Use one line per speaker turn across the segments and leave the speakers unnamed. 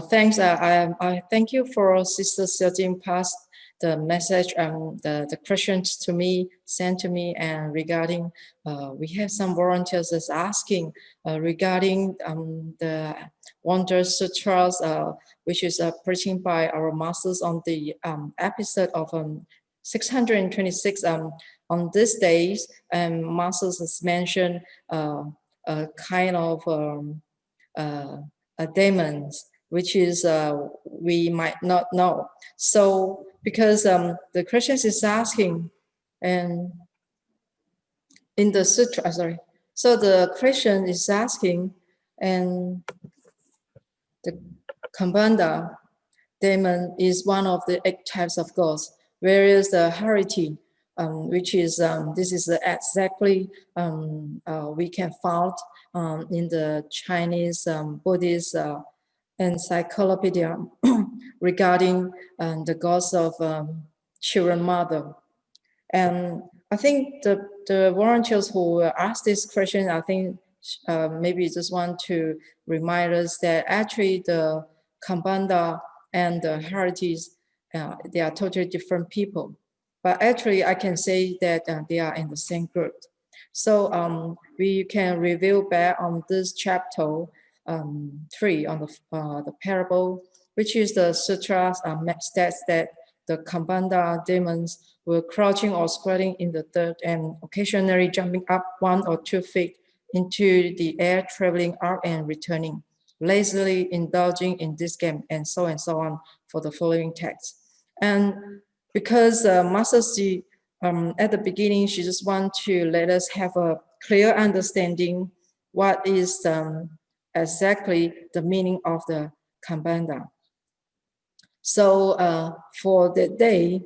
Thanks. I thank you for Sister Xiaojing passed the message and the questions to me, sent to me, and regarding, we have some volunteers that's asking regarding the Wondrous Sutras, which is preaching by our masters on the episode of 626. On these days, masters has mentioned a kind of demons, which is we might not know. So because the question is asking, and in the sutra, sorry. So the question is asking, and the Kambanda demon is one of the 8 types of ghosts, whereas the Hariti, which is this is exactly we can find in the Chinese Buddhist encyclopedia regarding the ghost of children mother. And I think the volunteers who asked this question, I think maybe just want to remind us that actually the Kambanda and the Haritis, they are totally different people. But actually I can say that they are in the same group. So we can review back on this chapter 3 on the parable, which is the sutras states that the Kambanda demons were crouching or squatting in the dirt and occasionally jumping up 1 or 2 feet into the air, traveling out and returning, lazily indulging in this game, and so on for the following text. And because Master Tzu, at the beginning, she just wants to let us have a clear understanding what is exactly the meaning of the Kambanda. So for the day,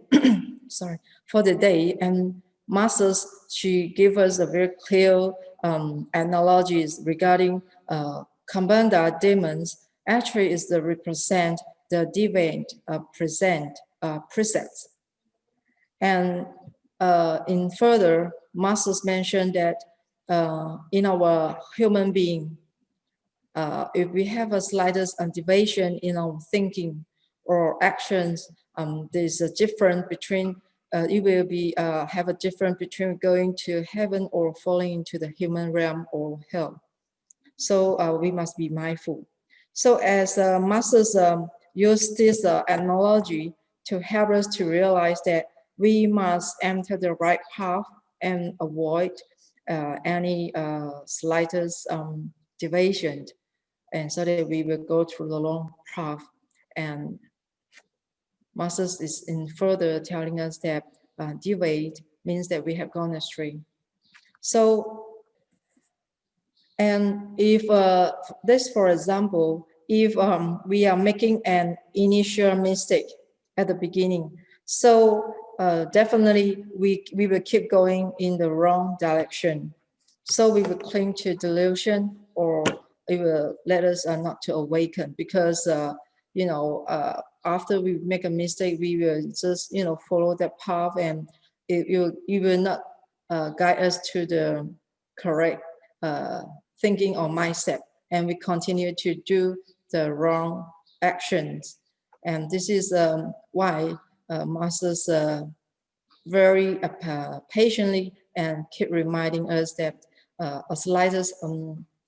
for the day, and Masters, she gave us a very clear analogies regarding Kambanda demons. Actually, is the represent the divine precepts. And in further, Masters mentioned that in our human being, if we have a slightest deviation in our thinking or actions, there's a difference between, it will be have a difference between going to heaven or falling into the human realm or hell. So we must be mindful. So as masters use this analogy to help us to realize that we must enter the right path and avoid any slightest deviation, and so that we will go through the long path. And Masters is in further telling us that deviate means that we have gone astray. So, and if this, for example, if we are making an initial mistake at the beginning, so definitely we will keep going in the wrong direction. So we will cling to delusion, or it will let us not to awaken, because you know, after we make a mistake, we will just, you know, follow that path, and it will not guide us to the correct thinking or mindset, and we continue to do the wrong actions. And this is why Masters very patiently and keep reminding us that a slightest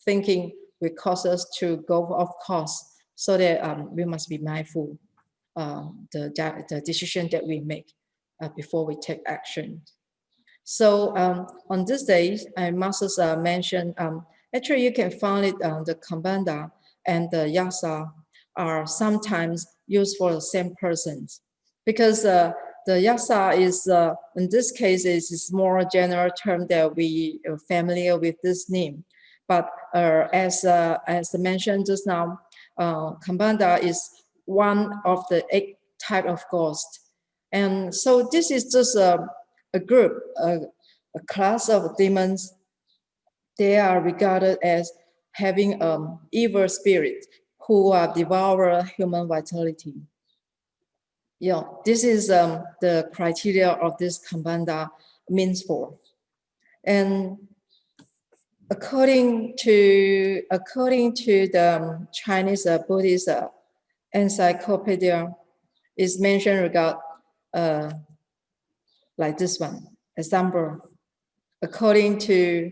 thinking will cause us to go off course, so that we must be mindful the decision that we make before we take action. So on these days, Masters mentioned, actually you can find it, the Kambanda and the Yasa are sometimes used for the same persons, because the Yasa is, in this case, is more general term that we are familiar with this name. But as mentioned just now, Kambanda is one of the 8 type of ghosts. And so this is just a group, a class of demons. They are regarded as having evil spirit who devour human vitality. Yeah, this is the criteria of this Kambanda means for. And according to the Chinese Buddhist encyclopedia is mentioned regard like this one. Example, according to,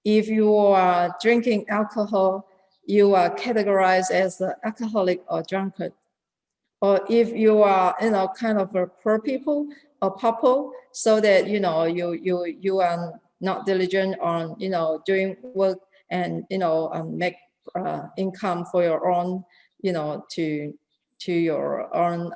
if you are drinking alcohol, you are categorized as an alcoholic or drunkard. Or if you are, kind of a poor people or pauper, so that, you are not diligent on, doing work and, make income for your own, to your own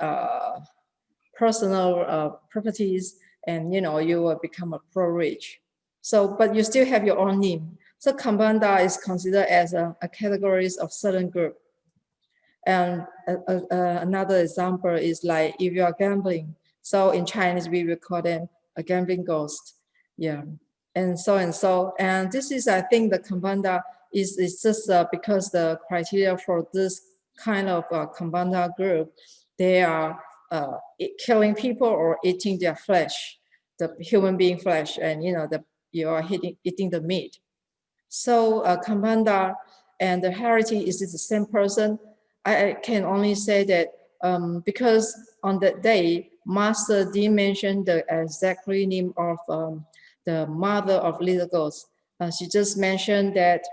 personal properties, and, you will become a pro-rich. So, but you still have your own name. So Kambanda is considered as a categories of certain group. And another example is like if you are gambling. So in Chinese, we will call them a gambling ghost. Yeah, and so. And this is, I think, the Kambanda is just because the criteria for this kind of Kambanda group, they are killing people or eating their flesh, the human being flesh, and you are eating the meat. So Kambanda and the Hariti is the same person. I can only say that because on that day, Master didn't mention the exactly name of the mother of little girls. She just mentioned that,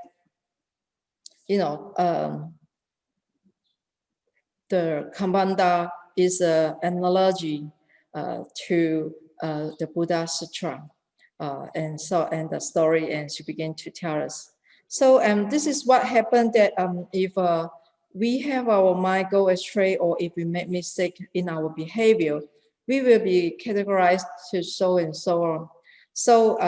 the Kambanda is an analogy to the Buddha Sutra. And the story, and she began to tell us. So this is what happened, that if we have our mind go astray, or if we make mistake in our behavior, we will be categorized to so and so on. So,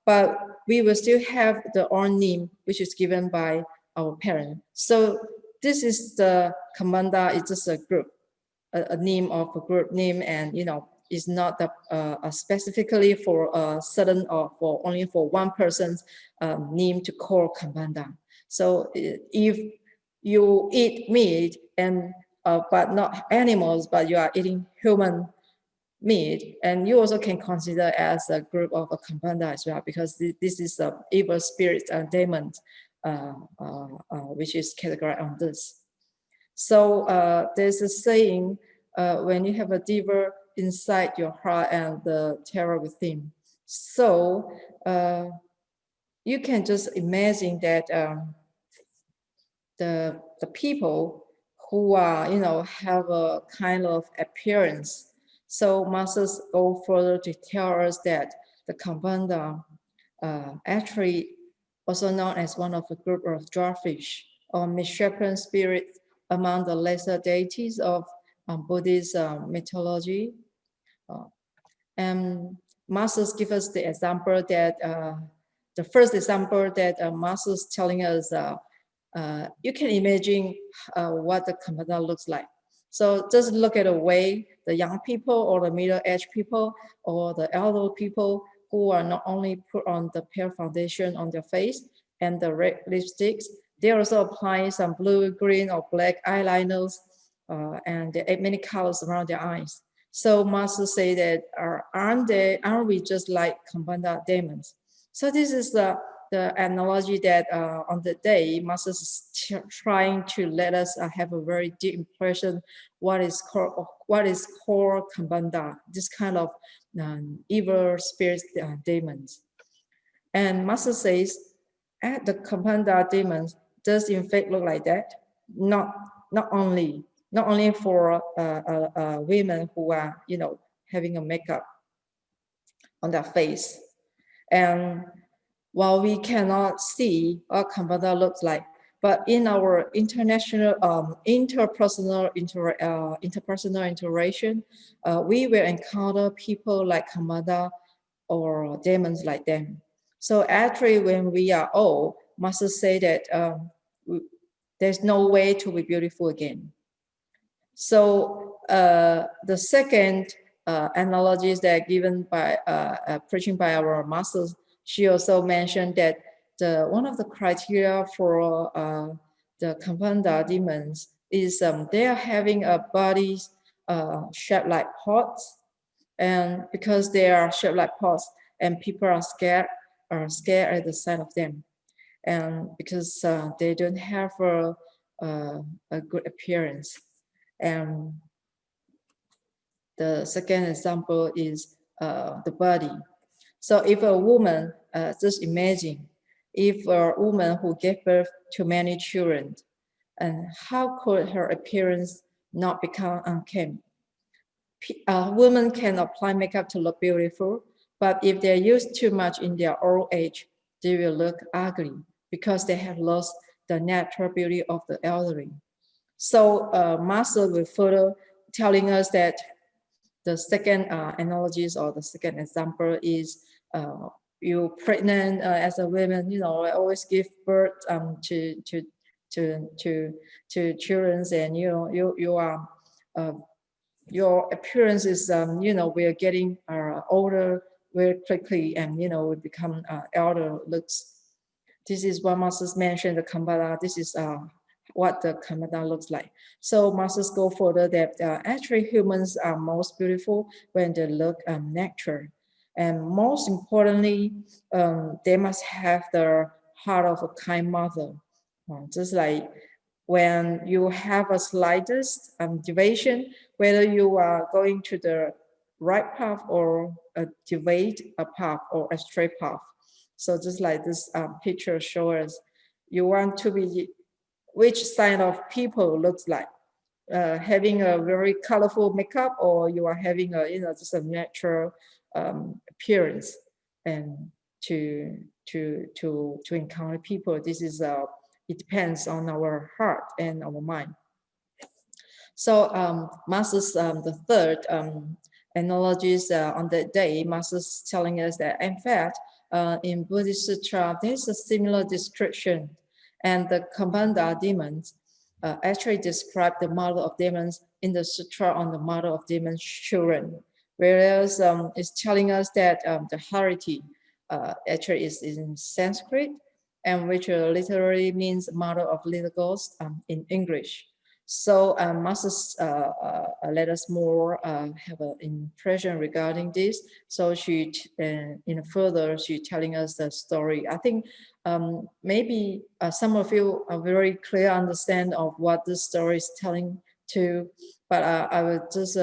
but we will still have the own name, which is given by our parent. So this is the Kambanda, it's just a group, a name of a group name, and is not specifically for a certain or for only for one person's name to call Kambanda. So if you eat meat and but not animals, but you are eating human meat, and you also can consider as a group of a Kambanda as well, because this is a evil spirit and demons, which is categorized on this. So there's a saying, when you have a devil inside your heart and the terror within. So you can just imagine that the people who are, have a kind of appearance. So masters go further to tell us that the Kambanda actually also known as one of a group of dwarfish or misshapen spirits among the lesser deities of Buddhist mythology. And masters give us the example that the first example that masters telling us, you can imagine what the Kambanda looks like. So just look at the way the young people or the middle-aged people or the elder people who are not only put on the pale foundation on their face and the red lipsticks, they also apply some blue, green, or black eyeliners, and they add many colors around their eyes. So masters say that, aren't we just like Kambanda demons? So this is the analogy that on the day, masters is trying to let us have a very deep impression what is called Kambanda, this kind of evil spirits, demons. And master says, the Kambanda demons does in fact look like that. Not only for women who are having a makeup on their face. And while we cannot see what Kambanda looks like, but in our international interpersonal interaction, we will encounter people like Kambanda or demons like them. So actually, when we are old, masters say that there's no way to be beautiful again. So the second analogies that are given by preaching by our masters, she also mentioned that one of the criteria for the Kambanda demons is they are having a body shaped like pots, and because they are shaped like pots, and people are scared at the sight of them, and because they don't have a good appearance. And the second example is the body. So if a woman, just imagine, if a woman who gave birth to many children, and how could her appearance not become unkempt? Women can apply makeup to look beautiful, but if they use too much in their old age, they will look ugly because they have lost the natural beauty of the elderly. So Master will further telling us that the second analogies or the second example is you pregnant as a woman, you know, always give birth to children, and you are your appearance is you know, we are getting older very quickly, and you know, we become elder looks. This is what Masters mentioned, the Kambala. This is what the Kambala looks like. So Masters go further that actually humans are most beautiful when they look natural. And most importantly, they must have the heart of a kind mother. Just like when you have a slightest deviation, whether you are going to the right path or a deviate a path or a straight path. So just like this picture shows us, you want to be which side of people looks like, having a very colorful makeup, or you are having a, you know, just a natural appearance. And to encounter people, this is it depends on our heart and our mind. So Master's the third analogies on that day, Master's telling us that in fact in Buddhist Sutra there's a similar description, and the Kambanda demons actually describe the mother of demons in the sutra on the mother of demons children, whereas it's telling us that the Hariti actually is in Sanskrit, and which literally means mother of little ghosts in English. So Masters let us more have an impression regarding this. So she, further, she telling us the story. I think maybe some of you are very clear understand of what this story is telling to, but I will just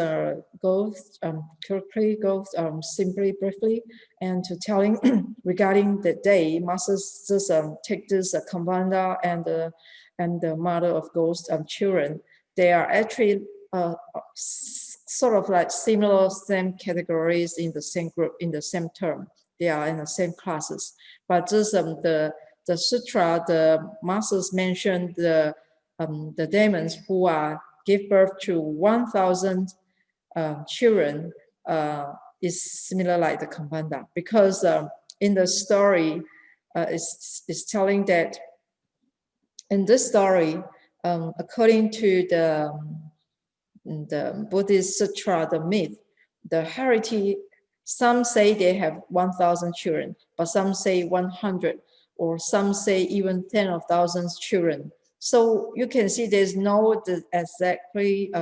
go quickly, go simply, briefly, and to telling regarding the day. Masters just take this Kambanda and the mother of ghost children. They are actually sort of like similar, same categories in the same group, in the same term. They are in the same classes. But just the sutra, the masters mentioned the demons who are give birth to 1,000 children is similar like the Kambanda, because in the story, it's telling that in this story, according to the Buddhist Sutra, the myth, the Hariti, some say they have 1,000 children, but some say 100, or some say even 10 of thousands children. So you can see there's no exactly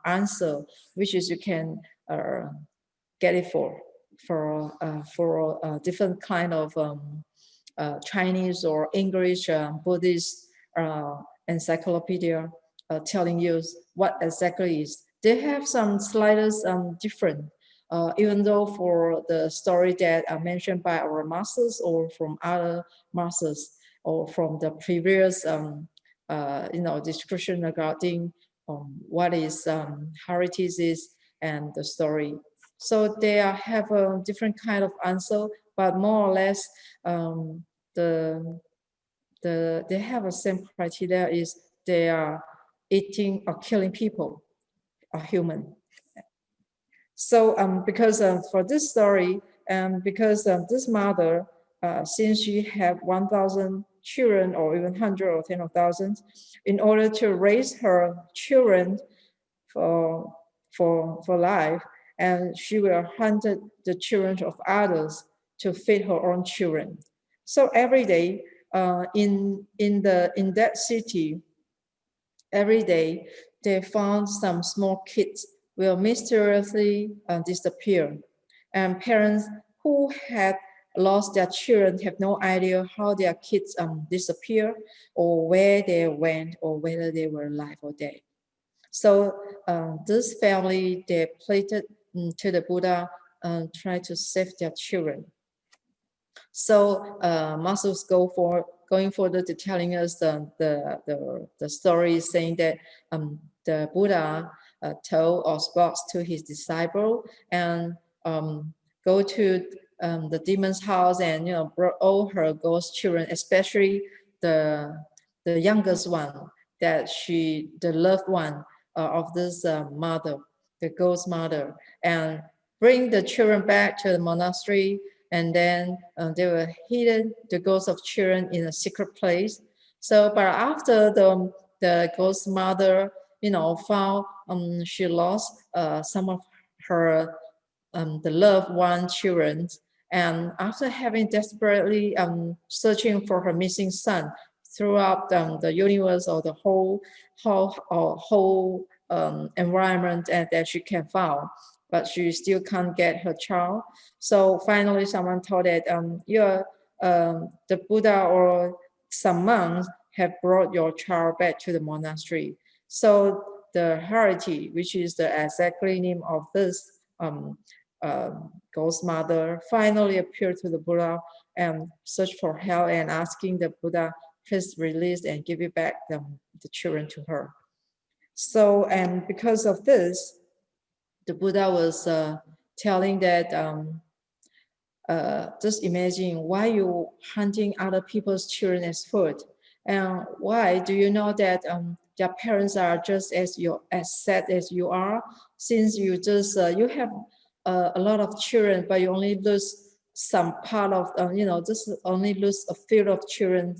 answer, which is you can get it for different kind of Chinese or English Buddhist encyclopedia telling you what exactly is. They have some slightest different, even though for the story that are mentioned by our masters or from other masters or from the previous description regarding what is heritage is and the story. So they have a different kind of answer, but more or less they have a same criteria, is they are eating or killing people, a human. So because for this story, because this mother, since she had 1,000 children or even 100 or 10 of thousands, in order to raise her children for life, and she will hunt the children of others to feed her own children. So every day in that city, every day they found some small kids will mysteriously disappear, and parents who had lost their children have no idea how their kids disappear or where they went or whether they were alive or dead. So this family, they pleaded to the Buddha, try to save their children. So Master's going further to telling us the story, saying that the Buddha told or spoke to his disciple and go to the demon's house and brought all her ghost children, especially the youngest one, that the loved one of this mother, the ghost mother, and bring the children back to the monastery. And then they were hidden, the ghosts of children, in a secret place. So, but after the ghost mother, found she lost some of her the loved one children, and after having desperately searching for her missing son throughout the universe or the whole environment that she can find, but she still can't get her child. So finally, someone told that the Buddha or some monks have brought your child back to the monastery. So the Hariti, which is the exact name of this ghost mother, finally appeared to the Buddha and searched for help and asking the Buddha, please release and give it back the children to her. So, and because of this, the Buddha was telling that just imagine why you hunting other people's children as food, and why do you know that their parents are just as sad as you are, since you just you have a lot of children, but you only lose some part of just only lose a few of children,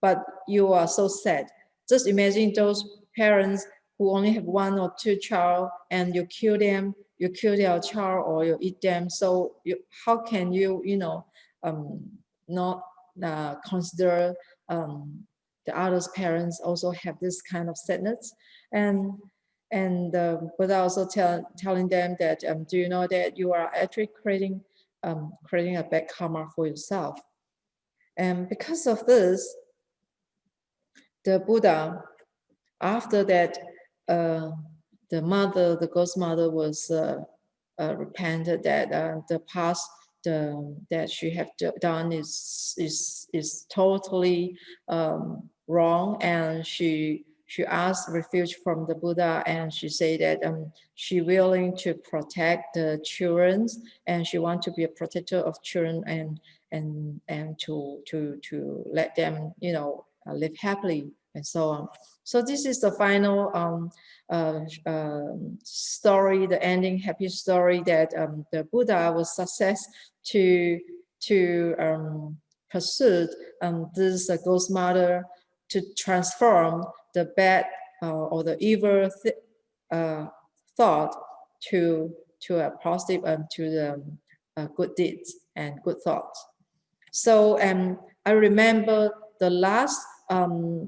but you are so sad. Just imagine those parents who only have one or two child, and you kill them, you kill their child, or you eat them. So how can you not consider the other's parents also have this kind of sadness? And but also telling them that do you know that you are actually creating a bad karma for yourself? And because of this, the Buddha, after that, the ghost mother was repented that the past that she have done is totally wrong, and she asked refuge from the Buddha, and she said that she willing to protect the children, and she want to be a protector of children, and to let them live happily and so on. So this is the final story, the ending happy story, that the Buddha was success to pursue this ghost mother to transform the bad or the evil thought to a positive to the good deeds and good thoughts. So I remember the last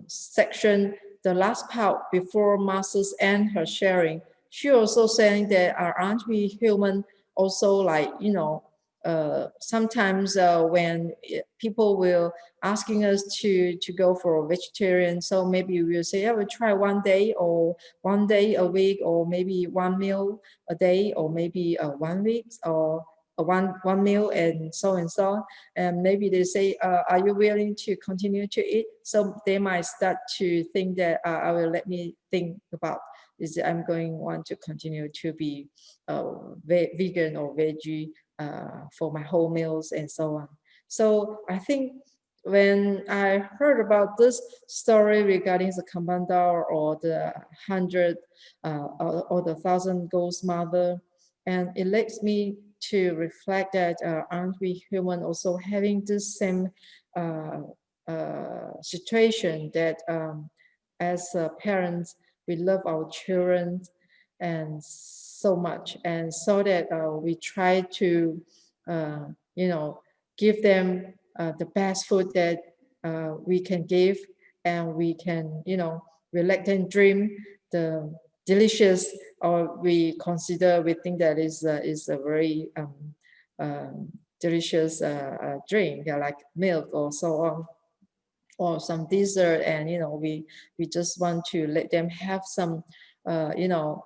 section, the last part before Masters and her sharing, she also saying that aren't we human also, like, sometimes when people will asking us to go for a vegetarian, so maybe we'll say, yeah, we'll try one day or one day a week, or maybe one meal a day, or maybe 1 week, or one meal, and so on. And maybe they say, are you willing to continue to eat? So they might start to think that I will let me think about, is that I'm want to continue to be vegan or veggie for my whole meals and so on. So I think when I heard about this story regarding the Kambanda or the 100 or the 1,000 ghost mother, and it leads me to reflect that aren't we human also having this same situation, that as parents we love our children and so much, and so that we try to give them the best food that we can give, and we can we let them dream the delicious, or we think that is a very delicious drink, like milk or so on, or some dessert, and we just want to let them have some you know,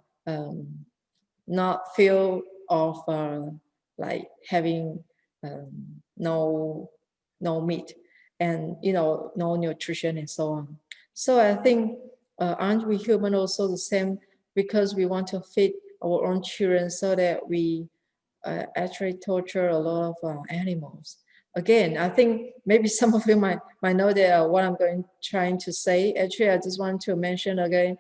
not feel of like having no meat and no nutrition and so on. So I think aren't we human also the same, because we want to feed our own children, so that we actually torture a lot of animals. Again, I think maybe some of you might know that what I'm trying to say. Actually, I just want to mention again,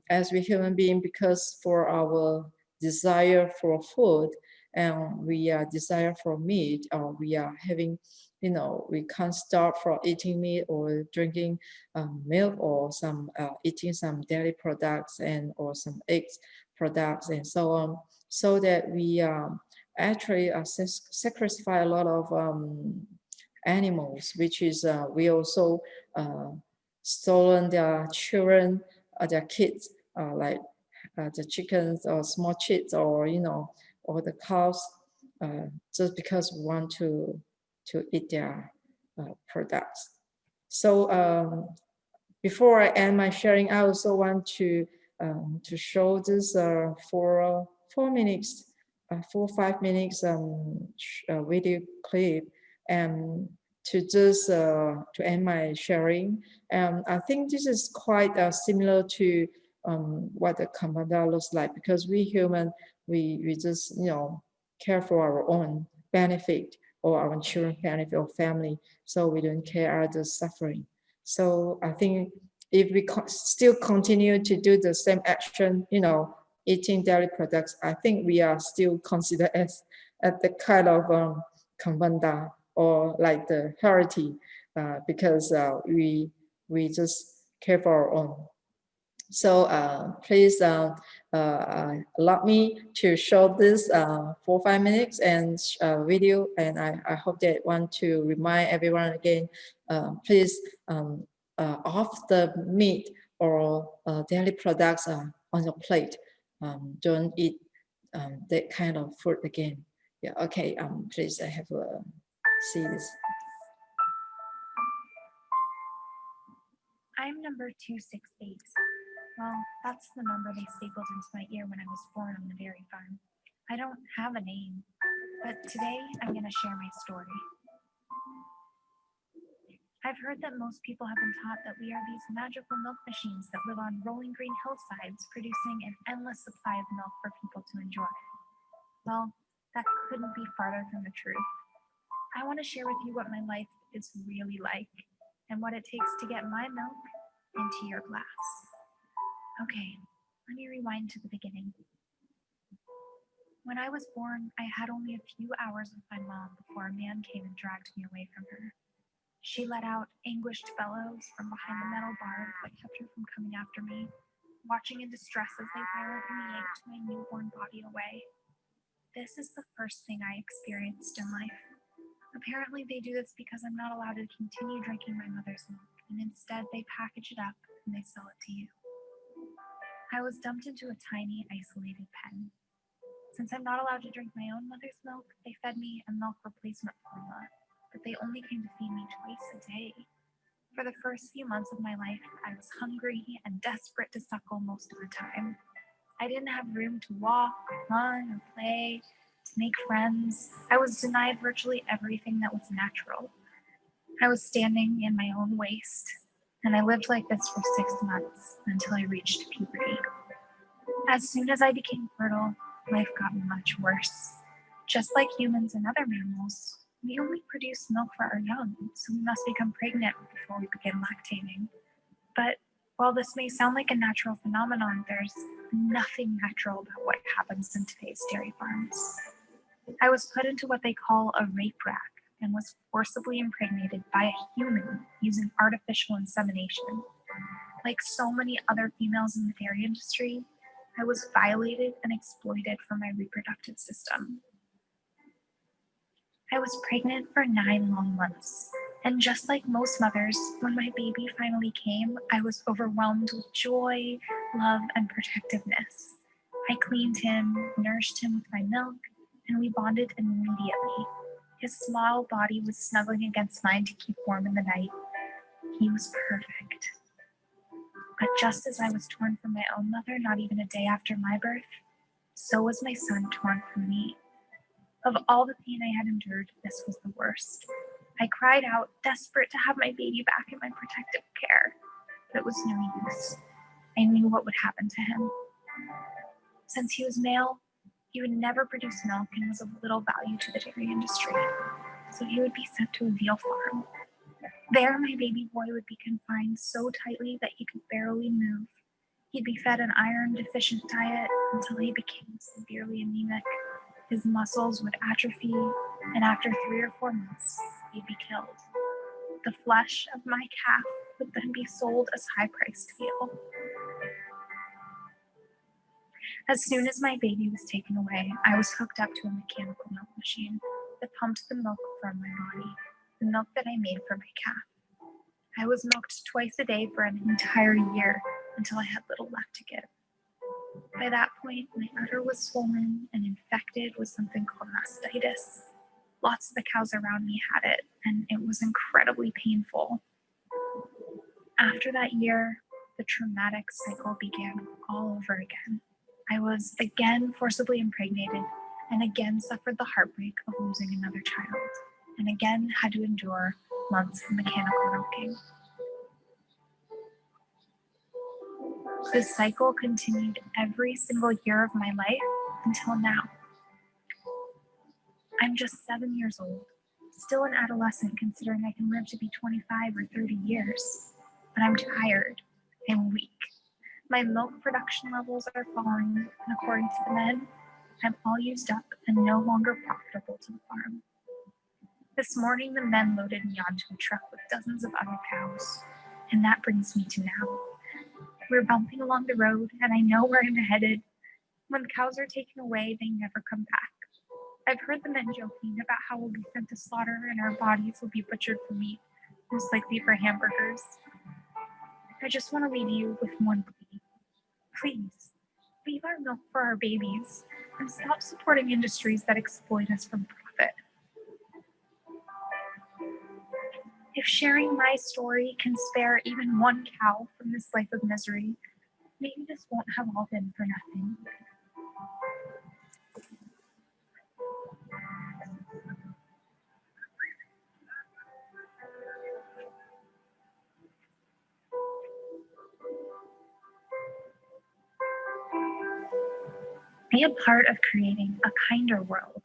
as we human being, because for our desire for food, and we are desire for meat, or we are having, we can't stop from eating meat or drinking milk, or some eating some dairy products and or some eggs products and so on, so that we actually sacrifice a lot of animals, which is we also stolen their children, their kids, like the chickens or small chicks, or or the cows, just because we want to eat their products. So before I end my sharing, I also want to show this for 4 minutes, 5 minutes video clip, and to just to end my sharing. I think this is quite similar to what the Kamada looks like, because we human, we just care for our own benefit, or our children benefit, or family, so we don't care others suffering. So I think if we still continue to do the same action, eating dairy products, I think we are still considered as the kind of Kambanda, or like the Hariti, because we just care for our own. So please allow me to show this 4-5 minutes and video, and I hope that want to remind everyone again, please off the meat or dairy products on your plate. Don't eat that kind of food again. Yeah, okay, please I have see this.
I'm number 268. Well, that's the number they stapled into my ear when I was born on the dairy farm. I don't have a name, but today I'm going to share my story. I've heard that most people have been taught that we are these magical milk machines that live on rolling green hillsides, producing an endless supply of milk for people to enjoy. Well, that couldn't be farther from the truth. I want to share with you what my life is really like, and what it takes to get my milk into your glass. Okay, let me rewind to the beginning. When I was born, I had only a few hours with my mom before a man came and dragged me away from her. She let out anguished bellows from behind the metal bars that kept her from coming after me, watching in distress as they violently yanked my newborn body away. This is the first thing I experienced in life. Apparently they do this because I'm not allowed to continue drinking my mother's milk, and instead they package it up and they sell it to you. I was dumped into a tiny, isolated pen. Since I'm not allowed to drink my own mother's milk, they fed me a milk replacement formula, but they only came to feed me twice a day. For the first few months of my life, I was hungry and desperate to suckle most of the time. I didn't have room to walk, run, or play, to make friends. I was denied virtually everything that was natural. I was standing in my own waste, and I lived like this for 6 months until I reached puberty. As soon as I became fertile, life got much worse. Just like humans and other mammals, we only produce milk for our young, so we must become pregnant before we begin lactating. But while this may sound like a natural phenomenon, there's nothing natural about what happens in today's dairy farms. I was put into what they call a rape rack and was forcibly impregnated by a human using artificial insemination. Like so many other females in the dairy industry, I was violated and exploited for my reproductive system. I was pregnant for 9 long months, and just like most mothers, when my baby finally came, I was overwhelmed with joy, love, and protectiveness. I cleaned him, nourished him with my milk, and we bonded immediately. His small body was snuggling against mine to keep warm in the night. He was perfect. But just as I was torn from my own mother not even a day after my birth, so was my son torn from me. Of all the pain I had endured, this was the worst. I cried out, desperate to have my baby back in my protective care, but it was no use. I knew what would happen to him. Since he was male, he would never produce milk and was of little value to the dairy industry, so he would be sent to a veal farm. There, my baby boy would be confined so tightly that he could barely move. He'd be fed an iron-deficient diet until he became severely anemic. His muscles would atrophy, and after 3 or 4 months, he'd be killed. The flesh of my calf would then be sold as high-priced veal. As soon as my baby was taken away, I was hooked up to a mechanical milk machine that pumped the milk from my body, the milk that I made for my calf. I was milked twice a day for an entire year until I had little left to give. By that point, my udder was swollen and infected with something called mastitis. Lots of the cows around me had it, and it was incredibly painful. After that year, the traumatic cycle began all over again. I was again forcibly impregnated and again suffered the heartbreak of losing another child, and again had to endure months of mechanical milking. This cycle continued every single year of my life until now. I'm just 7 years old, still an adolescent considering I can live to be 25 or 30 years, but I'm tired and weak. My milk production levels are falling, and according to the men, I'm all used up and no longer profitable to the farm. This morning, the men loaded me onto a truck with dozens of other cows, and that brings me to now. We're bumping along the road, and I know where I'm headed. When the cows are taken away, they never come back. I've heard the men joking about how we'll be sent to slaughter and our bodies will be butchered for meat, most likely for hamburgers. I just want to leave you with one plea. Please, leave our milk for our babies and stop supporting industries that exploit us for profit. If sharing my story can spare even one cow from this life of misery, maybe this won't have all been for nothing. Be a part of creating a kinder world.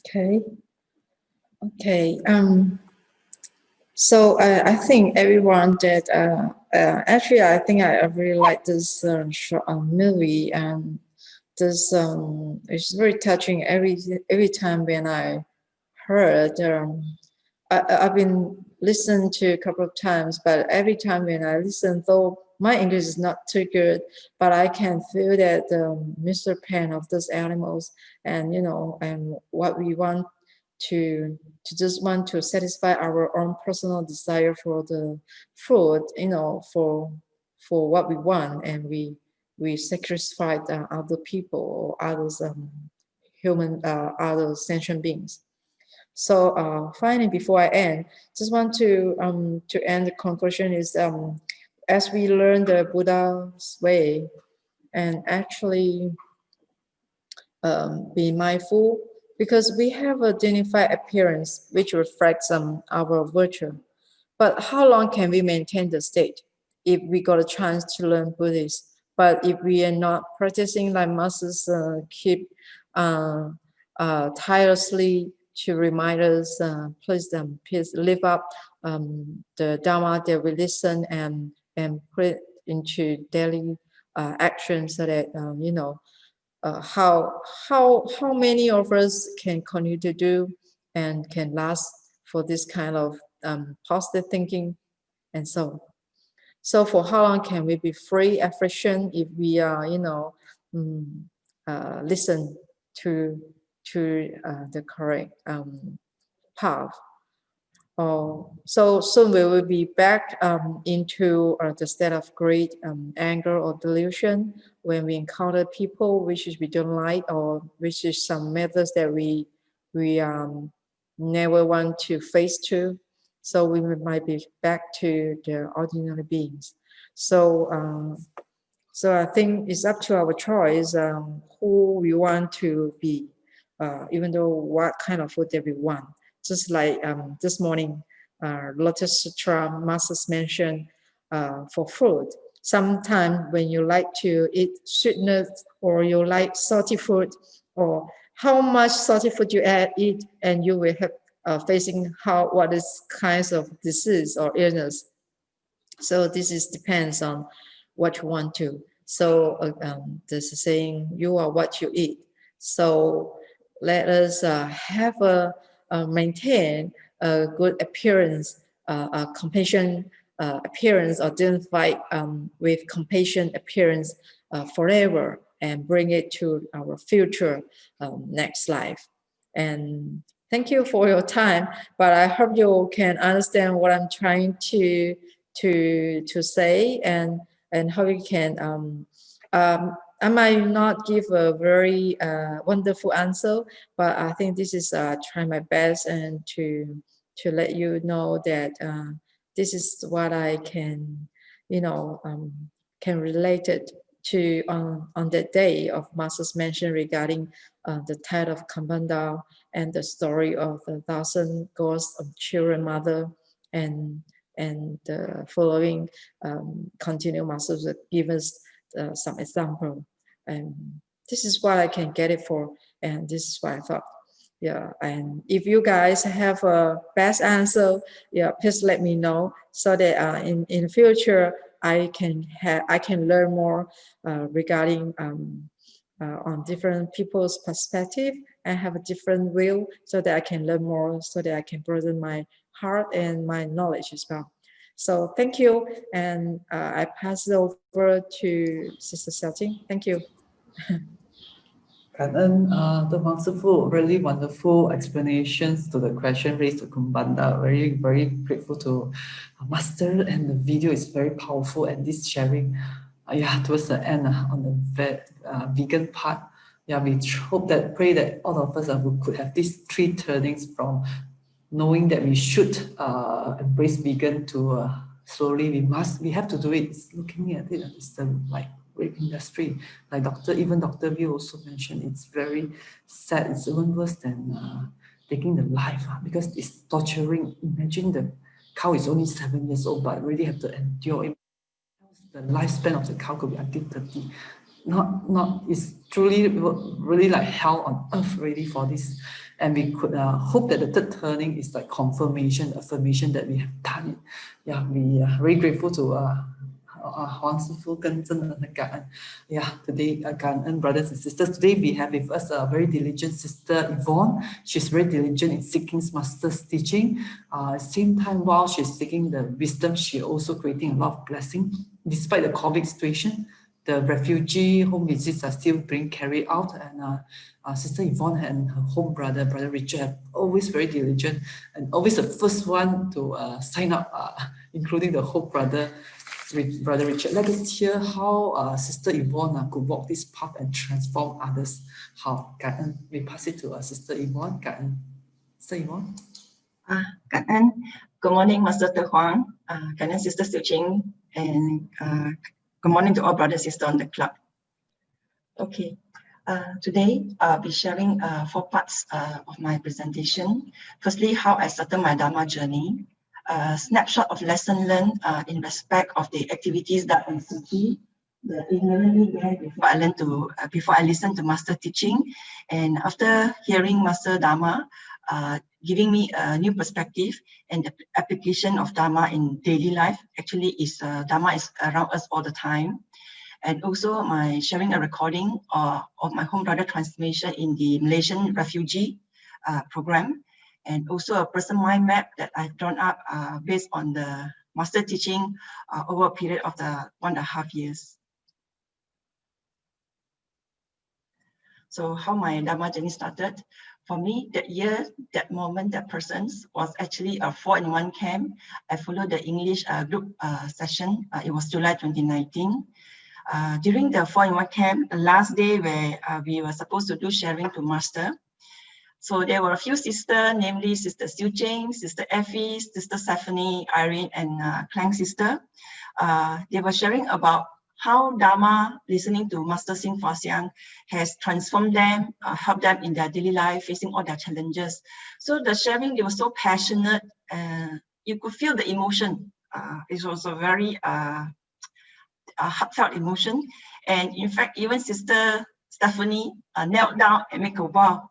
Okay. Okay. So I think everyone that actually I think I really like this movie, and this it's very touching every time when I heard. I've been listened to a couple of times, but every time when I listen, though my English is not too good, but I can feel that Mr. Pain of those animals, and and what we want to just want to satisfy our own personal desire for the food, for what we want, and we sacrifice other people or others, human, other sentient beings. So finally, before I end, just want to end the conclusion is, as we learn the Buddha's way and actually be mindful, because we have a dignified appearance which reflects our virtue. But how long can we maintain the state if we got a chance to learn Buddhist? But if we are not practicing, like masters keep tirelessly to remind us, please live up the Dharma that we listen and put it into daily action, so that how many of us can continue to do and can last for this kind of positive thinking. And so for how long can we be free affliction if we are listen to the correct path. So soon we will be back into the state of great anger or delusion when we encounter people which we don't like, or which is some methods that we never want to face to. So we might be back to the ordinary beings. So I think it's up to our choice who we want to be, even though what kind of food that we want. Just like this morning, Lotus Sutra Masters mentioned for food. Sometimes when you like to eat sweetness, or you like salty food, or how much salty food you eat, and you will have facing what is kinds of disease or illness. So this is depends on what you want to. So this is saying you are what you eat. So let us have maintain a good appearance, a compassion appearance, identify with compassion appearance forever, and bring it to our future next life. And thank you for your time. But I hope you can understand what I'm trying to say, and how we can I might not give a very wonderful answer, but I think this is try my best and to let you know that this is what I can, can relate it to on that day of Master's mention regarding the tide of Kambanda and the story of the 1,000 ghosts of children mother, and the following continual masters give us some example. And this is what I can get it for, and this is what I thought. Yeah, and if you guys have a best answer, yeah, please let me know, so that in the future I can learn more regarding on different people's perspective, and have a different will, so that I can learn more, so that I can broaden my heart and my knowledge as well. So thank you, and I pass it over to Sister Xiaojing. Thank you.
The wonderful, really wonderful explanations to the question raised to Kumbanda. Very, very grateful to Master, and the video is very powerful. And this sharing, towards the end on the vegan part, we hope that, pray that all of us we could have these three turnings from knowing that we should embrace vegan to slowly we have to do it. It's looking at it, it's the rape industry, like Dr. View also mentioned. It's very sad. It's even worse than taking the life, because it's torturing. Imagine the cow is only 7 years old, but really have to endure it. The lifespan of the cow could be until 30. It's truly really like hell on earth really for this. And we could hope that the third turning is like confirmation, affirmation that we have done it. Yeah, we are very grateful to Huang Sifu跟真的很感恩. Today, 感恩 brothers and sisters. Today we have with us a very diligent sister, Yvonne. She's very diligent in seeking Master's teaching. Same time, while she's seeking the wisdom, she also creating a lot of blessing. Despite the COVID situation, the refugee home visits are still being carried out, and Sister Yvonne and her home brother, Brother Richard, have always very diligent and always the first one to sign up, including the home brother, Brother Richard. Let us hear how Sister Yvonne could walk this path and transform others. How? We pass it to Sister Yvonne. Sister Yvonne.
Good morning, Master Huang, Sister Tzu Chi, and good morning to all brothers and sisters on the club. Okay, today I'll be sharing 4 parts of my presentation. Firstly, how I started my Dharma journey, a snapshot of lesson learned in respect of the activities that in Tzu Chi, the ignorantly began before I listened to Master teaching, and after hearing Master Dharma, giving me a new perspective, and the application of Dharma in daily life. Actually, Dharma is around us all the time. And also my sharing a recording of my home brother transformation in the Malaysian refugee program, and also a person mind map that I've drawn up based on the Master teaching over a period of the 1.5 years. So how my Dharma journey started, for me, that year, that moment, that person was actually a 4-in-1 camp. I followed the English group session. It was July 2019. During the 4-in-1 camp, the last day where we were supposed to do sharing to master. So there were a few sisters, namely Sister Tzu Chi, Sister Effie, Sister Stephanie, Irene, and Cheng sister. They were sharing about how Dharma, listening to Master Singh Fa Siang, has transformed them, helped them in their daily life, facing all their challenges. So the sharing, they were so passionate. You could feel the emotion. It was a very heartfelt emotion. And in fact, even Sister Stephanie knelt down and make a vow.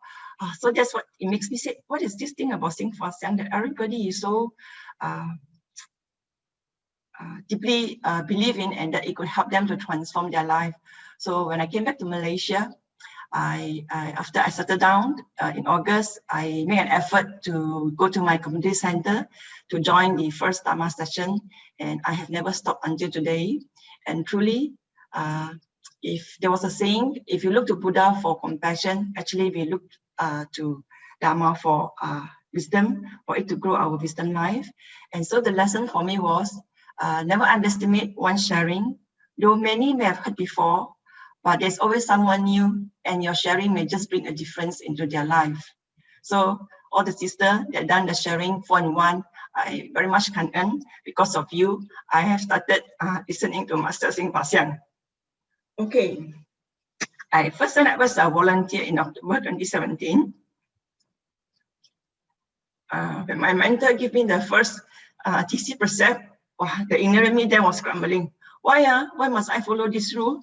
So that's what it makes me say, what is this thing about Singh Fa Siang that everybody is so deeply believe in, and that it could help them to transform their life. So when I came back to Malaysia, after I settled down in August, I made an effort to go to my community center to join the first Dharma session, and I have never stopped until today. And truly, if there was a saying, if you look to Buddha for compassion, actually we look to Dharma for wisdom, for it to grow our wisdom life. And so the lesson for me was, never underestimate one sharing. Though many may have heard before, but there's always someone new, and your sharing may just bring a difference into their life. So all the sisters that done the sharing 4-in-1, I very much can earn. Because of you, I have started listening to Master Singh Fa Siang. Okay, I first signed up as a volunteer in October 2017. When my mentor gave me the first TC precept, the inner me then was scrambling. Why must I follow this rule?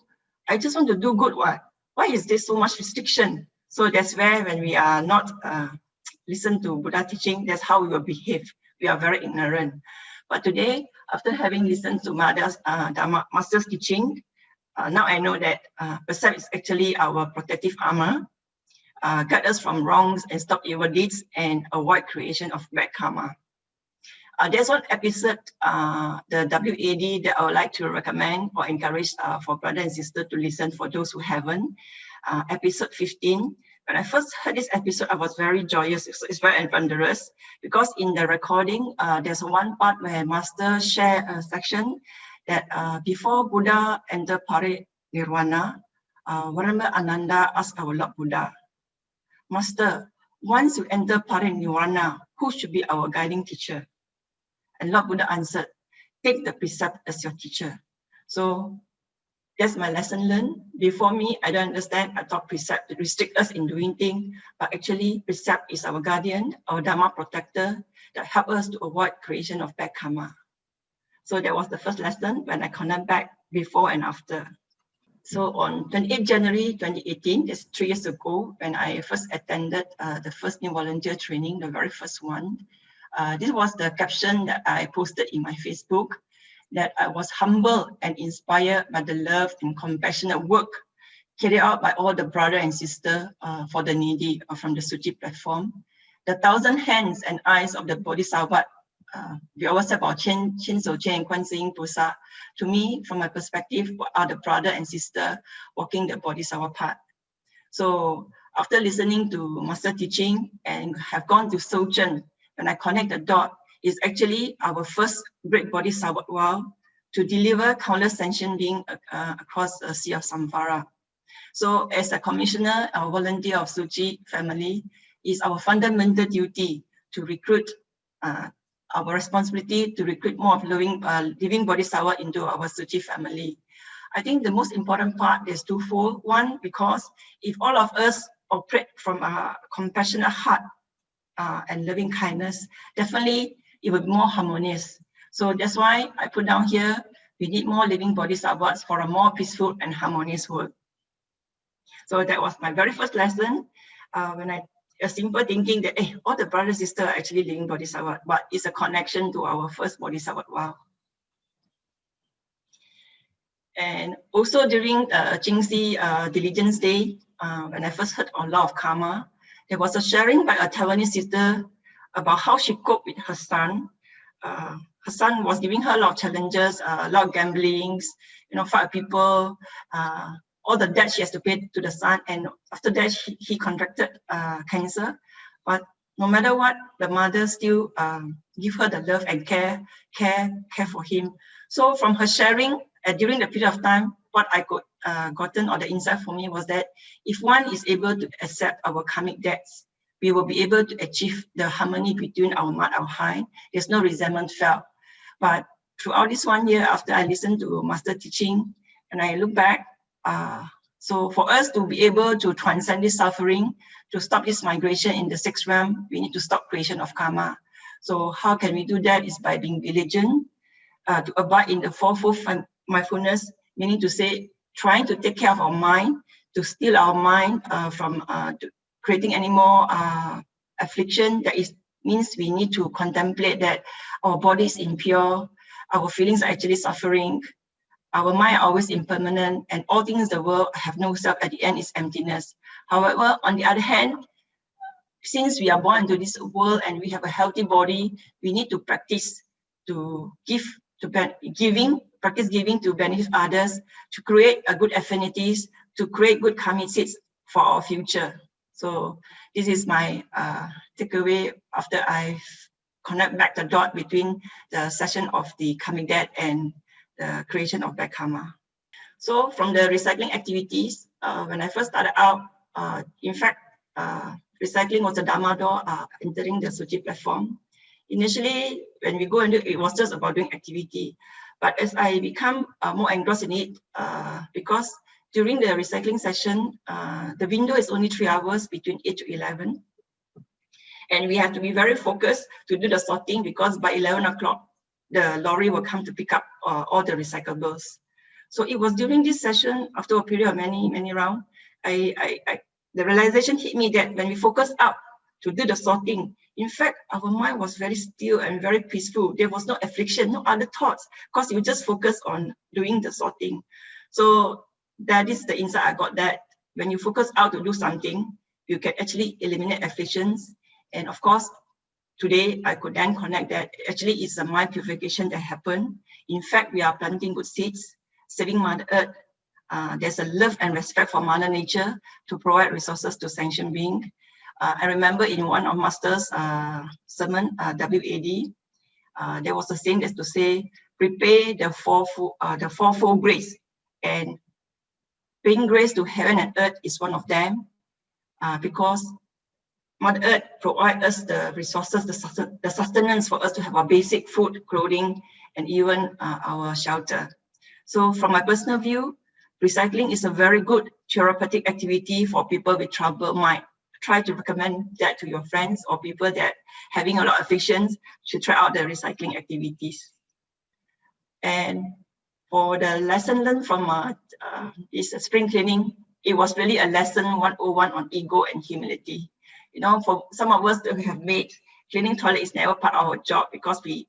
I just want to do good. Why is there so much restriction? So that's where, when we are not listen to Buddha teaching, that's how we will behave. We are very ignorant. But today, after having listened to Master's teaching, now I know that precept is actually our protective armor, guide us from wrongs and stop evil deeds and avoid creation of bad karma. There's one episode, the WAD, that I would like to recommend or encourage for brother and sister to listen for those who haven't. Episode 15. When I first heard this episode, I was very joyous. It's very adventurous, because in the recording, there's one part where Master shared a section that before Buddha entered Parinirvana, Varama Ananda asked our Lord Buddha, Master, once you enter Parinirvana, who should be our guiding teacher? And Lord Buddha answered, take the precept as your teacher. So that's my lesson learned. Before me, I don't understand. I thought precept restrict us in doing things, but actually precept is our guardian, our Dharma protector, that help us to avoid creation of bad karma. So that was the first lesson when I connect back before and after. So on 28 January 2018, that's 3 years ago, when I first attended the first new volunteer training, the very first one. This was the caption that I posted in my Facebook, that I was humbled and inspired by the love and compassionate work carried out by all the brother and sister for the needy from the Tzu Chi platform. The 1,000 hands and eyes of the Bodhisattva, we always say about Chen Shou Chen and Kuan Yin Pusa. To me, from my perspective, are the brother and sister walking the Bodhisattva path. So after listening to Master teaching and have gone to Sochen, when I connect the dot, is actually our first great Bodhisattva vow to deliver countless sentient beings across the sea of samsara. So as a commissioner, our volunteer of Tzu Chi family, is our fundamental duty to recruit, our responsibility to recruit more of living Bodhisattva into our Tzu Chi family. I think the most important part is twofold. One, because if all of us operate from a compassionate heart and loving kindness, definitely it will be more harmonious. So that's why I put down here, we need more living Bodhisattvas for a more peaceful and harmonious world. So that was my very first lesson. When a simple thinking that all the brothers and sisters are actually living Bodhisattva, but it's a connection to our first Bodhisattva vow. And also during Jingxi Diligence Day, when I first heard on Law of Karma, there was a sharing by a Taiwanese sister about how she coped with her son. Her son was giving her a lot of challenges, a lot of gamblings, fight people, all the debt she has to pay to the son, and after that he contracted cancer. But no matter what, the mother still give her the love and care for him. So from her sharing during the period of time, what I got gotten, or the insight for me, was that if one is able to accept our karmic debts, we will be able to achieve the harmony between our mat, our high. There's no resentment felt. But throughout this 1 year, after I listened to Master teaching, and I look back, so for us to be able to transcend this suffering, to stop this migration in the 6th realm, we need to stop creation of karma. So how can we do that? Is by being diligent, to abide in the fourfold mindfulness, meaning to say, trying to take care of our mind, to still our mind from creating any more affliction. That means we need to contemplate that our body is impure, our feelings are actually suffering, our mind are always impermanent, and all things in the world have no self. At the end is emptiness. However, on the other hand, since we are born into this world and we have a healthy body, we need to practice to practice giving to benefit others, to create a good affinities, to create good karmic seeds for our future. So this is my takeaway after I connect back the dot between the session of the karmic debt and the creation of bad karma. So from the recycling activities, when I first started out, in fact, recycling was the Dharma door entering the Tzu Chi platform. Initially, when we go into it, was just about doing activity. But as I become more engrossed in it, because during the recycling session, the window is only 3 hours between 8 to 11. And we have to be very focused to do the sorting, because by 11 o'clock, the lorry will come to pick up all the recyclables. So it was during this session, after a period of many rounds, the realization hit me that when we focus up to do the sorting, in fact, our mind was very still and very peaceful. There was no affliction, no other thoughts, because you just focus on doing the sorting. So that is the insight I got, that when you focus out to do something, you can actually eliminate afflictions. And of course, today I could then connect that actually it's a mind purification that happened. In fact, we are planting good seeds, saving Mother Earth. There's a love and respect for Mother Nature to provide resources to sentient beings. I remember in one of Master's sermon, WAD, there was a saying that's to say, prepare the fourfold grace. And paying grace to heaven and earth is one of them, because Mother Earth provides us the resources, the sustenance for us to have our basic food, clothing, and even our shelter. So from my personal view, recycling is a very good therapeutic activity for people with troubled mind. Try to recommend that to your friends or people that having a lot of afflictions should try out the recycling activities. And for the lesson learned from this spring cleaning, it was really a lesson 101 on ego and humility. You know, for some of us that we have made, cleaning toilet is never part of our job because we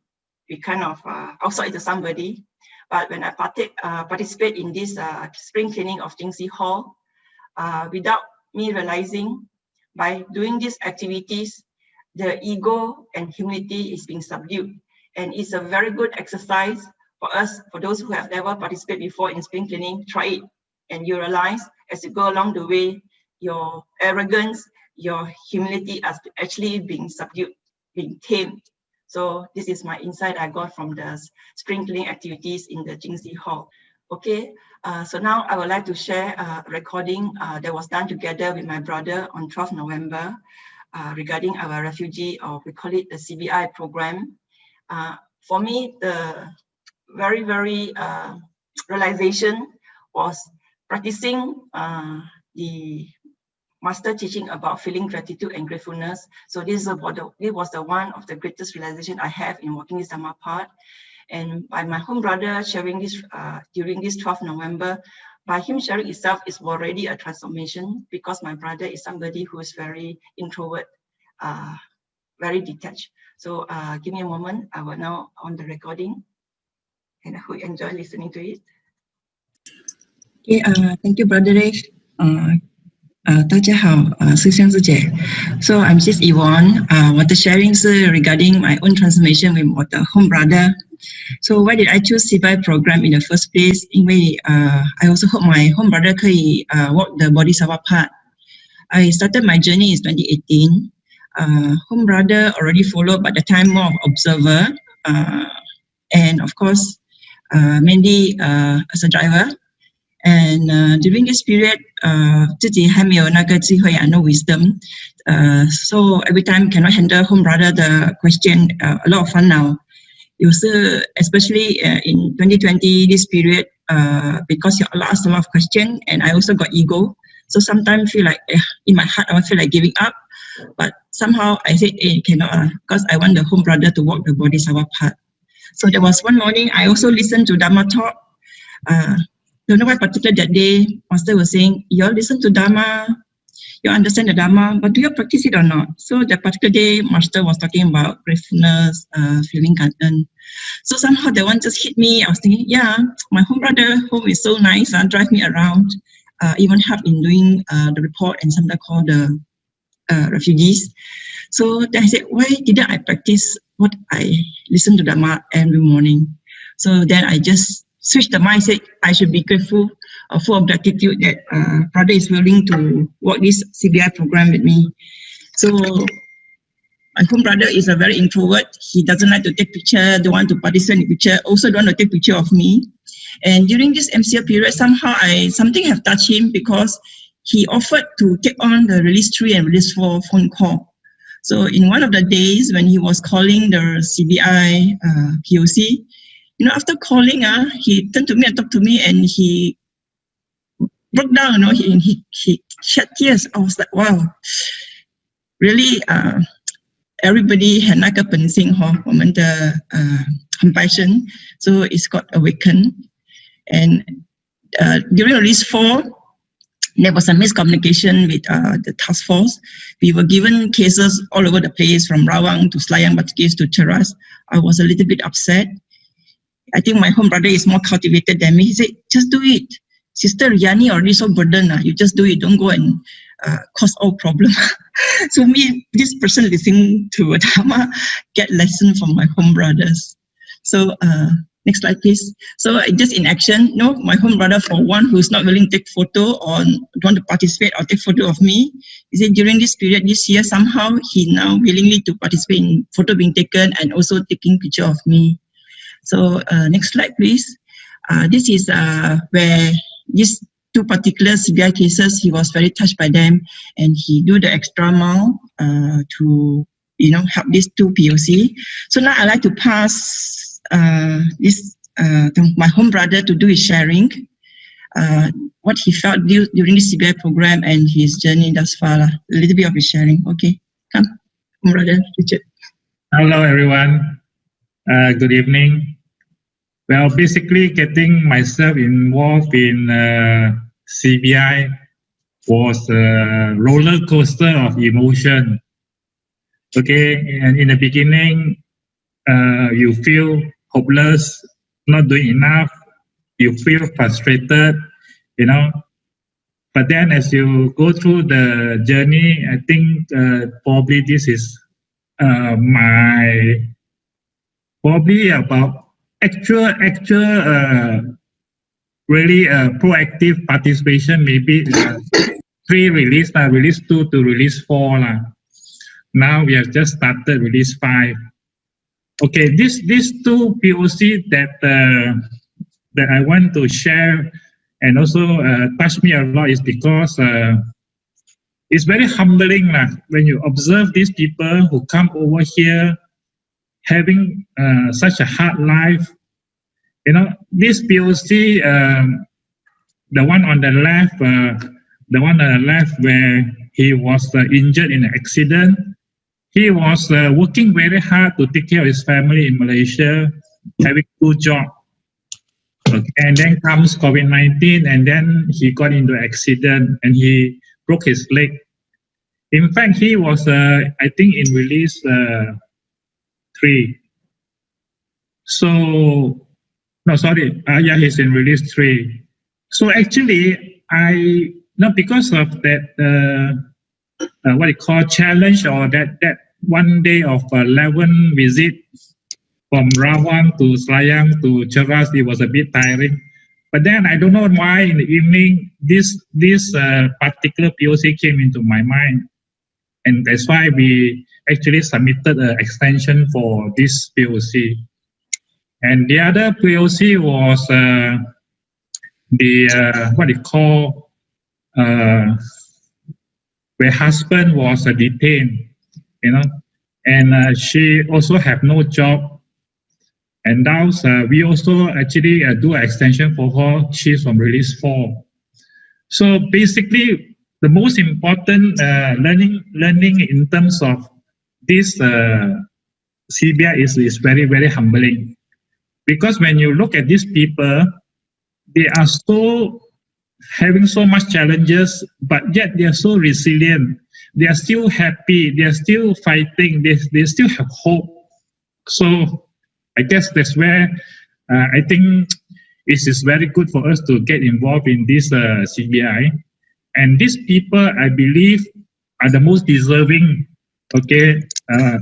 kind of outsource it to somebody. But when I participate in this spring cleaning of Jing Hall, without me realizing, by doing these activities, the ego and humility is being subdued. And it's a very good exercise for us, for those who have never participated before in spring cleaning. Try it, and you realize as you go along the way, your arrogance, your humility is actually being subdued, being tamed. So this is my insight I got from the spring cleaning activities in the Jing Hall. Okay, so now I would like to share a recording that was done together with my brother on 12th November regarding our refugee, or we call it the CBI program. For me, the very realization was practicing the master teaching about feeling gratitude and gratefulness. So this was the one of the greatest realization I have in walking this Dharma path. And by my home brother sharing this during this 12th November, by him sharing itself is already a transformation, because my brother is somebody who is very introvert, very detached. So give me a moment, I will now on the recording, and I hope you enjoy listening to it. Okay, thank you, Brother Ray. 大家好，思香师姐。So I'm just Yvonne. 我的 sharing 是 regarding my own transformation with 我的 home brother. So why did I choose CBI program in the first place? 因为 I also hope my home brother 可以 walk the Bodhisattva path. I started my journey in 2018. Home brother already followed, but the time more of observer, and of course, mainly as a driver. And during this period, 自己还没有那个智慧 no wisdom. So every time cannot handle home brother the question, a lot of fun now. Especially in 2020, this period, because you asked a lot of questions, and I also got ego. So sometimes feel like in my heart I feel like giving up, but somehow I said, cannot, because I want the home brother to walk the Bodhisattva path. So there was one morning I also listened to Dharma talk. Don't know why particular that day, Master was saying, you all listen to Dharma, you understand the Dharma, but do you practice it or not? So that particular day, Master was talking about gratefulness, feeling content. So somehow that one just hit me. I was thinking, yeah, my home brother home is so nice, drive me around, even help in doing the report and sometimes call the refugees. So then I said, why didn't I practice what I listen to Dharma every morning? So then I just switched the mindset. I should be grateful, full of gratitude that brother is willing to work this CBI program with me. So my home brother is a very introvert. He doesn't like to take picture, don't want to participate in picture, also don't want to take picture of me. And during this MCL period, somehow something have touched him because he offered to take on the release 3 and release 4 phone call. So in one of the days when he was calling the CBI POC, after calling, he turned to me and talked to me, and he broke down, he shed tears. I was like, wow, really, everybody had 那个本性我们的compassion, so it's got awakened. And during release 4, there was a miscommunication with the task force. We were given cases all over the place, from Rawang to Selayang Batikis to Cheras. I was a little bit upset. I think my home brother is more cultivated than me. He said, just do it. Sister Riani already so burdened. You just do it. Don't go and cause all problems. So me, this person listening to Dharma, get lesson from my home brothers. So next slide, please. So just in action, my home brother, for one who's not willing to take photo or don't want to participate or take photo of me, he said during this period, this year, somehow he now willingly to participate in photo being taken and also taking picture of me. So next slide, please. This is where these 2 particular CBI cases, he was very touched by them, and he do the extra mile to help these 2 POC. So now I like to pass this to my home brother to do his sharing, what he felt during the CBI program and his journey thus far. A little bit of his sharing. Okay, come, home brother Richard.
Hello everyone. Good evening. Well, basically getting myself involved in CBI was a roller coaster of emotion. Okay, and in the beginning, you feel hopeless, not doing enough, you feel frustrated, But then as you go through the journey, I think probably this is probably about actual really proactive participation, maybe 3 release, release 2 to release 4 Now we have just started release 5. Okay, these 2 POC that I want to share and also touch me a lot is because it's very humbling when you observe these people who come over here having such a hard life. This POC, the one on the left, where he was injured in an accident, he was working very hard to take care of his family in Malaysia, having 2 jobs. Okay. And then comes COVID-19, and then he got into an accident and he broke his leg. In fact, he was, I think, in release 3. So, no, sorry. Yeah, he's in release 3. So actually, because of that, what you call challenge, or that one day of 11 visit, from Rawang to Selayang to Cheras, it was a bit tiring. But then I don't know why in the evening this particular POC came into my mind, and that's why we actually submitted an extension for this POC. And the other POC was what they call where husband was detained, and she also have no job. And now we also actually do an extension for her. She's from release 4. So basically, the most important learning in terms of this CBI is very, very humbling. Because when you look at these people, they are having so much challenges, but yet they are so resilient. They are still happy. They are still fighting. They still have hope. So I guess that's where I think it is very good for us to get involved in this CBI. And these people, I believe, are the most deserving,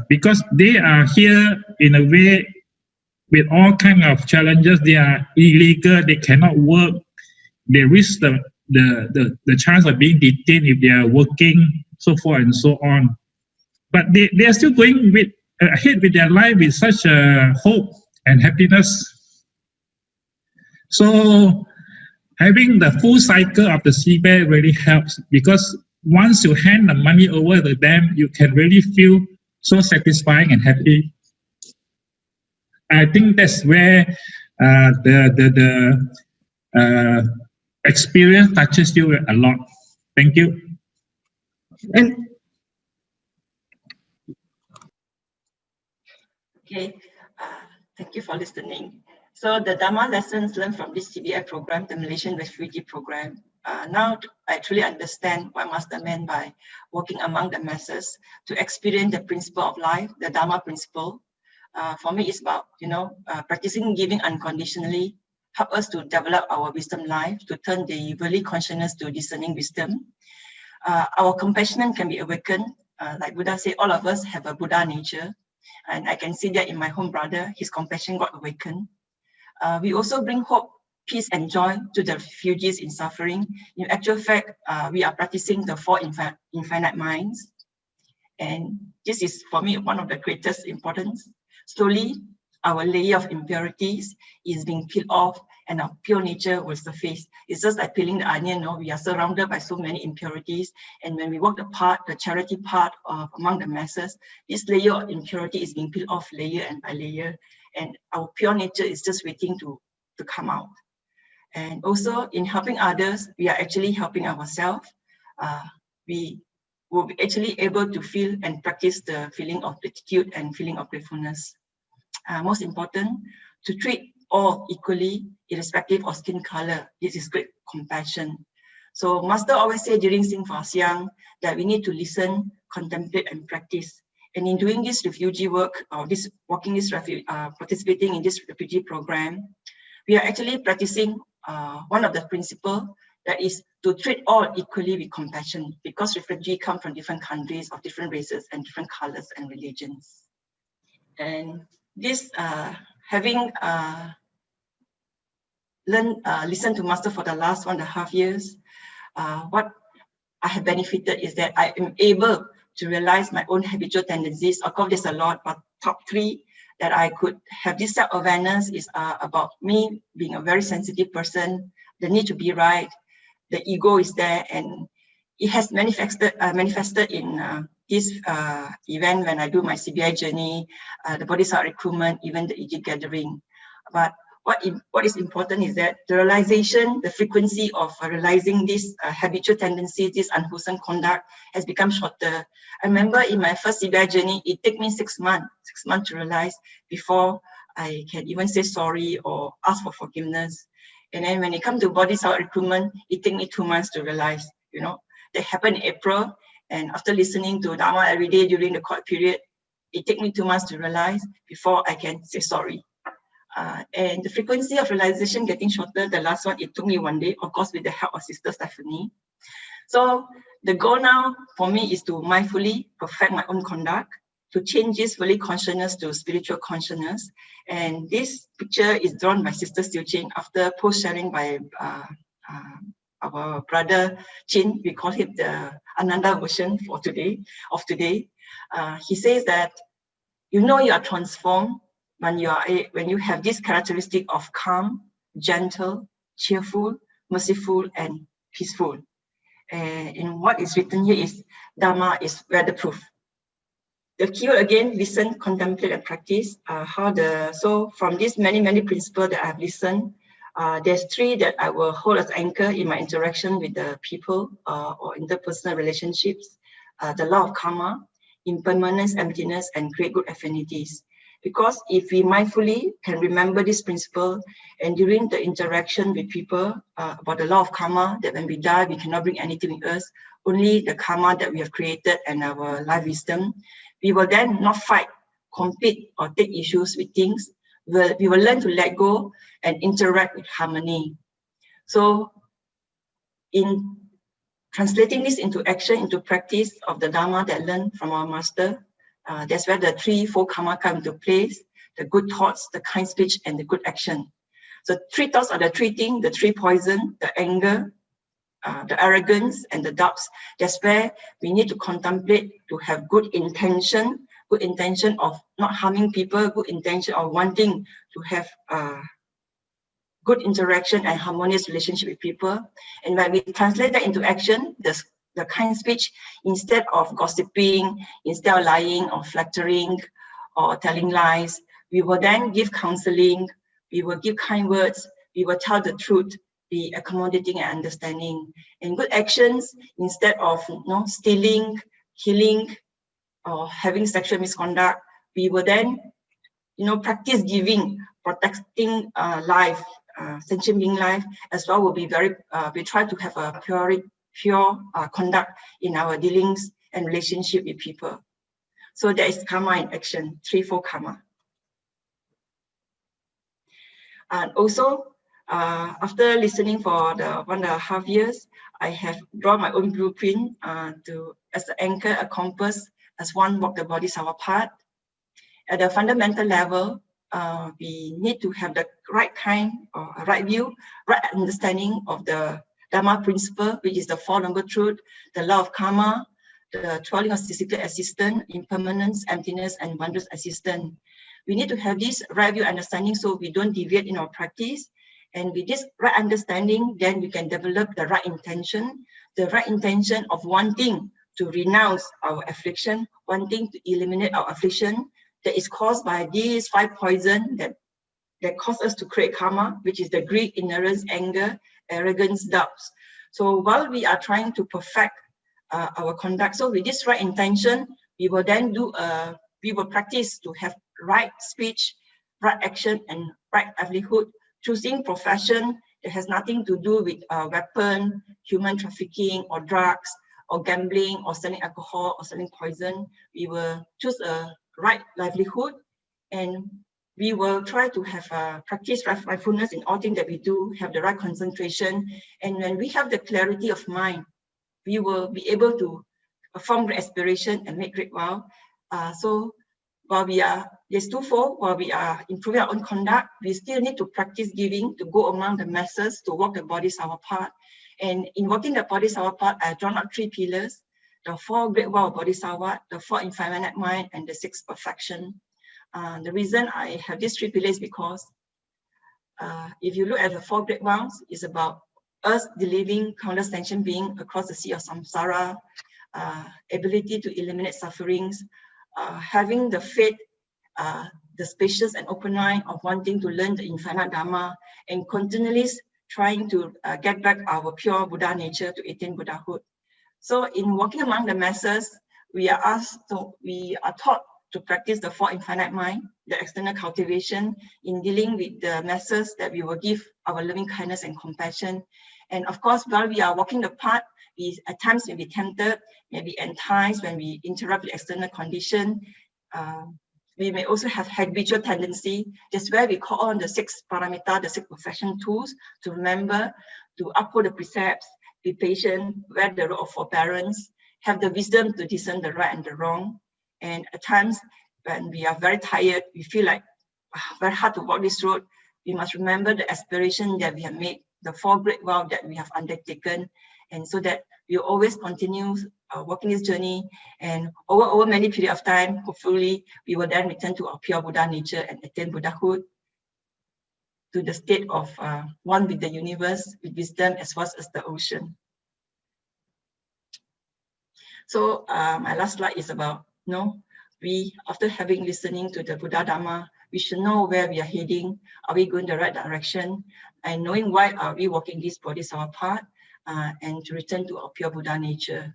because they are here in a way with all kinds of challenges. They are illegal. They cannot work. They risk the chance of being detained if they are working, so forth and so on. But they are still going ahead with their life with such hope and happiness. So having the full cycle of the CBI really helps, because once you hand the money over to them, you can really feel so satisfying and happy. I think that's where the experience touches you a lot. Thank you.
Okay, thank you for listening. So the Dharma lessons learned from this CBI program, the Malaysian Refugee Program, now I truly understand what Master meant by working among the masses to experience the principle of life, the Dharma principle. For me, it's about, practicing giving unconditionally, help us to develop our wisdom life, to turn the worldly consciousness to discerning wisdom. Our compassion can be awakened. Like Buddha said, all of us have a Buddha nature. And I can see that in my home brother, his compassion got awakened. We also bring hope, peace, and joy to the refugees in suffering. In actual fact, we are practicing the 4 infinite minds. And this is, for me, one of the greatest importance. Slowly, our layer of impurities is being peeled off and our pure nature will surface. It's just like peeling the onion. We are surrounded by so many impurities. And when we walk the path, the charity path among the masses, this layer of impurity is being peeled off layer and by layer. And our pure nature is just waiting to come out. And also in helping others, we are actually helping ourselves. We will be actually able to feel and practice the feeling of gratitude and feeling of gratefulness. Most important, to treat all equally, irrespective of skin color. This is great compassion. So Master always say during Sing Fa Siang that we need to listen, contemplate, and practice. And in doing this refugee work, or participating in this refugee program, we are actually practicing one of the principles, that is to treat all equally with compassion, because refugees come from different countries of different races and different colors and religions. And this having listened to Master for the last 1.5 years, what I have benefited is that I am able to realize my own habitual tendencies. Of course, there's a lot, but top 3 that I could have this self-awareness is about me being a very sensitive person, the need to be right, the ego is there, and it has manifested in this event when I do my CBI journey, the Bodhisattva recruitment, even the EG gathering. But what is important is that the realization, the frequency of realizing this habitual tendency, this unwholesome conduct has become shorter. I remember in my first CBI journey, it took me 6 months to realize before I can even say sorry or ask for forgiveness. And then when it comes to Bodhisattva recruitment, it took me 2 months to realize, that happened in April. And after listening to Dharma every day during the court period, it took me 2 months to realize before I can say sorry. And the frequency of realization getting shorter. The last one, it took me 1 day, of course, with the help of Sister Stephanie. So the goal now for me is to mindfully perfect my own conduct to change this worldly consciousness to spiritual consciousness. And this picture is drawn by Sister Tzu Chi after post-sharing by our brother Chin. We call him the Ananda version for today. He says that you know you are transformed when you have this characteristic of calm, gentle, cheerful, merciful, and peaceful. And what is written here is Dharma is weatherproof. The keyword again, listen, contemplate, and practice. So from these many principles that I've listened, there's three that I will hold as anchor in my interaction with the people or interpersonal relationships. The law of karma, impermanence, emptiness, and create good affinities. Because if we mindfully can remember this principle, and during the interaction with people about the law of karma, that when we die, we cannot bring anything with us, only the karma that we have created and our life wisdom, we will then not fight, compete, or take issues with things. We will learn to let go and interact with harmony. So in translating this into action, into practice of the Dharma that I learned from our master, that's where the 3-4 karma come into place: the good thoughts, the kind speech, and the good action. So 3 thoughts are the 3 things, the 3 poison, the anger, the arrogance, and the doubts. That's where we need to contemplate, to have good intention of not harming people, good intention of wanting to have good interaction and harmonious relationship with people. And when we translate that into action, the kind speech, instead of gossiping, instead of lying or flattering or telling lies, we will then give counseling, we will give kind words, we will tell the truth, be accommodating and understanding. And good actions, instead of stealing, killing, or having sexual misconduct, we will then practice giving, protecting life, sentient being life as well. Will be very we try to have a pure conduct in our dealings and relationship with people. So there is karma in action, 3-4 karma. And also, after listening for the 1.5 years, I have drawn my own blueprint as an anchor, a compass, as one walk the bodhisattva path. At the fundamental level, we need to have the right kind or right view, right understanding of the Dharma principle, which is the 4 Noble Truths, the law of karma, the 12 of cyclical existence, impermanence, emptiness, and wondrous existence. We need to have this right view understanding so we don't deviate in our practice. And with this right understanding, then we can develop the right intention of wanting to renounce our affliction, wanting to eliminate our affliction that is caused by these 5 poison that cause us to create karma, which is the greed, ignorance, anger, arrogance, doubts. So while we are trying to perfect our conduct, so with this right intention, we will then we will practice to have right speech, right action, and right livelihood, choosing profession that has nothing to do with weapon, human trafficking, or drugs, or gambling, or selling alcohol, or selling poison. We will choose a right livelihood, and we will try to have practice mindfulness in all things that we do, have the right concentration. And when we have the clarity of mind, we will be able to form great aspiration and make great vow. So while there's twofold, while we are improving our own conduct, we still need to practice giving, to go among the masses, to walk the bodhisattva path. And in walking the bodhisattva path, I drawn up 3 pillars: the 4 great vow of bodhisattva, the 4 infinite mind, and the 6 perfection. The reason I have these 3 pillars is because if you look at the 4 great vows, it's about us delivering countless sentient beings across the sea of samsara, ability to eliminate sufferings, having the faith, the spacious and open mind of wanting to learn the infinite Dharma, and continually trying to get back our pure Buddha nature to attain Buddhahood. So in walking among the masses, we are taught to practice the 4 infinite mind, the external cultivation, in dealing with the masses, that we will give our loving kindness and compassion. And of course, while we are walking the path, we at times may be tempted, maybe enticed when we interrupt the external condition. We may also have habitual tendency. That's where we call on the 6 paramita, the 6 perfection tools, to remember, to uphold the precepts, be patient, wear the robe of forbearance, have the wisdom to discern the right and the wrong. And at times when we are very tired, we feel like very hard to walk this road, we must remember the aspiration that we have made, the 4 great vows that we have undertaken, and so that we always continue walking this journey, and over many period of time, hopefully we will then return to our pure Buddha nature and attain Buddhahood, to the state of one with the universe, with wisdom as well as the ocean. So my last slide is about, we, after having listening to the Buddha Dharma, we should know where we are heading. Are we going the right direction? And knowing why are we walking this bodhisattva path, and to return to our pure Buddha nature.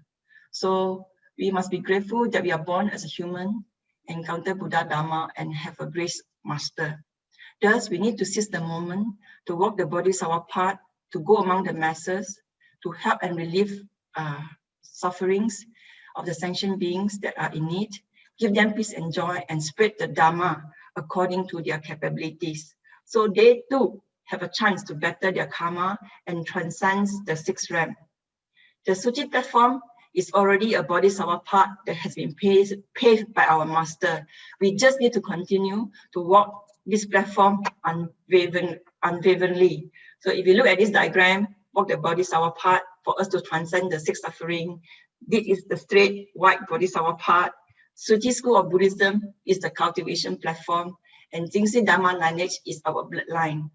So we must be grateful that we are born as a human, encounter Buddha Dharma, and have a grace master. Thus, we need to seize the moment to walk the bodhisattva path, to go among the masses, to help and relieve sufferings of the sentient beings that are in need, give them peace and joy, and spread the Dharma according to their capabilities. So they too have a chance to better their karma and transcend the 6th realm. The Tzu Chi platform is already a bodhisattva path that has been paved by our master. We just need to continue to walk this platform unwaveringly. So if you look at this diagram, walk the bodhisattva path for us to transcend the 6 suffering. This is the straight white bodhisattva path. Tzu Chi school of Buddhism is the cultivation platform, and Jingxi Dharma lineage is our bloodline.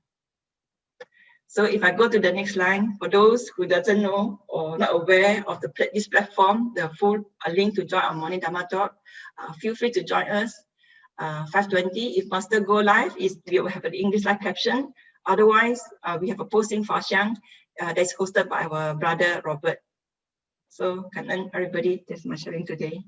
So if I go to the next line, for those who doesn't know or not aware of this platform, the full link to join our morning Dharma talk, feel free to join us. 5:20, if Master go live, we will have an English live caption. Otherwise, we have a posting for Cheng that's hosted by our brother Robert. So, everybody, that's my sharing today.